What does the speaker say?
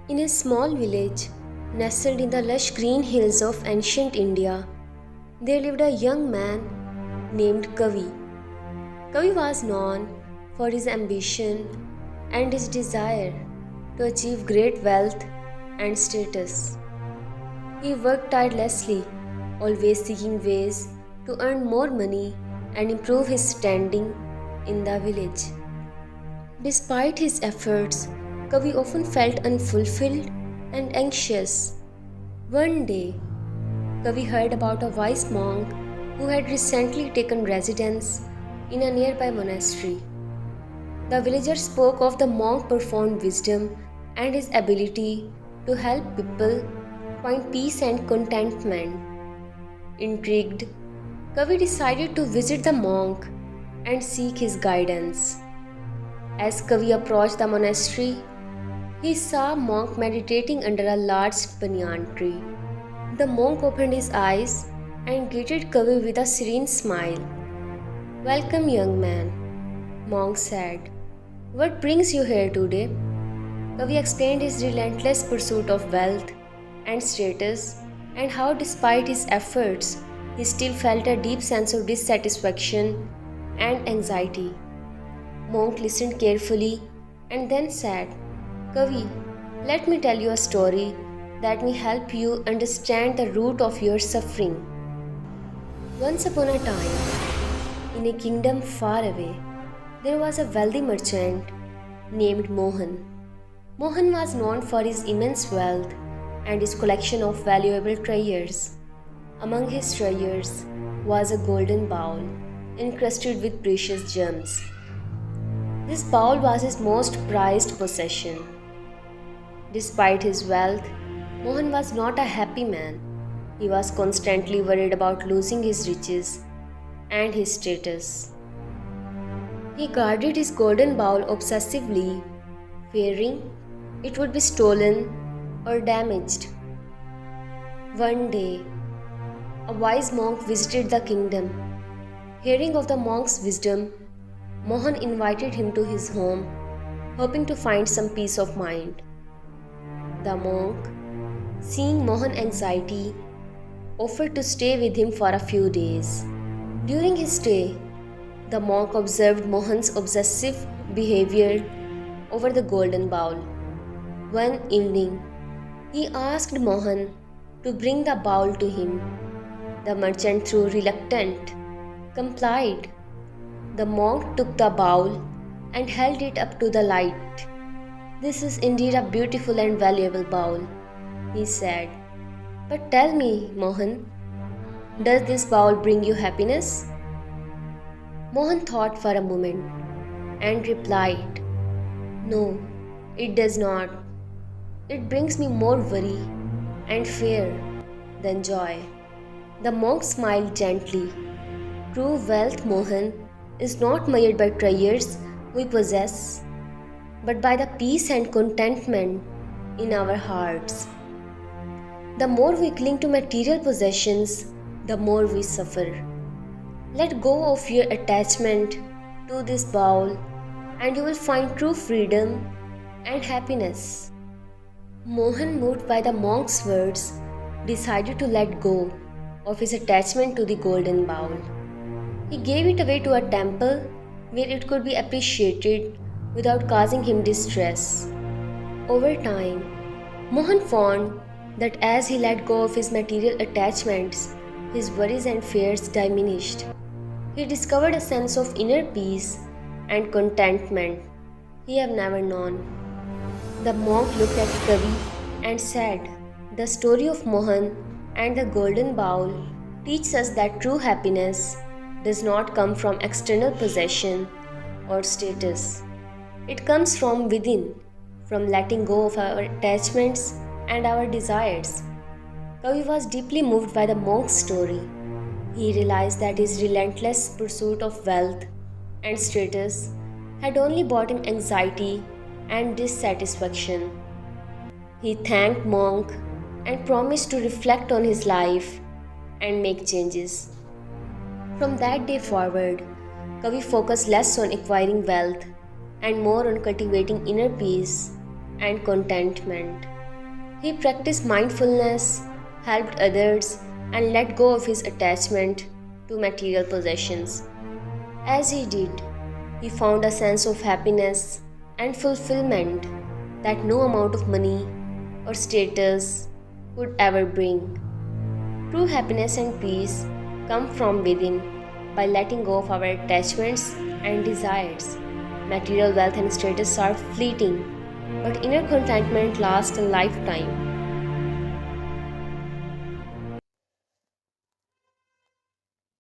In a small village, nestled in the lush green hills of ancient India, there lived a young man named Kavi. Kavi was known for his ambition and his desire to achieve great wealth and status. He worked tirelessly, always seeking ways to earn more money and improve his standing in the village. Despite his efforts, Kavi often felt unfulfilled and anxious. One day, Kavi heard about a wise monk who had recently taken residence in a nearby monastery. The villagers spoke of the monk's profound wisdom and his ability to help people find peace and contentment. Intrigued, Kavi decided to visit the monk and seek his guidance. As Kavi approached the monastery, he saw a monk meditating under a large banyan tree. The monk opened his eyes and greeted Kavi with a serene smile. "Welcome, young man," monk said. "What brings you here today?" Kavi explained his relentless pursuit of wealth and status and how, despite his efforts, he still felt a deep sense of dissatisfaction and anxiety. Monk listened carefully and then said, "Kavi, let me tell you a story that may help you understand the root of your suffering." Once upon a time, in a kingdom far away, there was a wealthy merchant named Mohan. Mohan was known for his immense wealth and his collection of valuable treasures. Among his treasures was a golden bowl encrusted with precious gems. This bowl was his most prized possession. Despite his wealth, Mohan was not a happy man. He was constantly worried about losing his riches and his status. He guarded his golden bowl obsessively, fearing it would be stolen or damaged. One day, a wise monk visited the kingdom. Hearing of the monk's wisdom, Mohan invited him to his home, hoping to find some peace of mind. The monk, seeing Mohan's anxiety, offered to stay with him for a few days. During his stay, the monk observed Mohan's obsessive behavior over the golden bowl. One evening, he asked Mohan to bring the bowl to him. The merchant, though reluctant, complied. The monk took the bowl and held it up to the light. "This is indeed a beautiful and valuable bowl," he said. "But tell me, Mohan, does this bowl bring you happiness?" Mohan thought for a moment and replied, "No, it does not. It brings me more worry and fear than joy." The monk smiled gently. "True wealth, Mohan, is not measured by treasures we possess, but by the peace and contentment in our hearts. The more we cling to material possessions, the more we suffer. Let go of your attachment to this bowl, and you will find true freedom and happiness." Mohan, moved by the monk's words, decided to let go of his attachment to the golden bowl. He gave it away to a temple where it could be appreciated without causing him distress. Over time, Mohan found that as he let go of his material attachments, his worries and fears diminished. He discovered a sense of inner peace and contentment he had never known. The monk looked at Kavi and said, "The story of Mohan and the golden bowl teaches us that true happiness does not come from external possession or status. It comes from within, from letting go of our attachments and our desires." Kavi was deeply moved by the monk's story. He realized that his relentless pursuit of wealth and status had only brought him anxiety and dissatisfaction. He thanked monk and promised to reflect on his life and make changes. From that day forward, Kavi focused less on acquiring wealth and more on cultivating inner peace and contentment. He practiced mindfulness, helped others, and let go of his attachment to material possessions. As he did, he found a sense of happiness and fulfillment that no amount of money or status could ever bring. True happiness and peace come from within by letting go of our attachments and desires. Material wealth and status are fleeting, but inner contentment lasts a lifetime.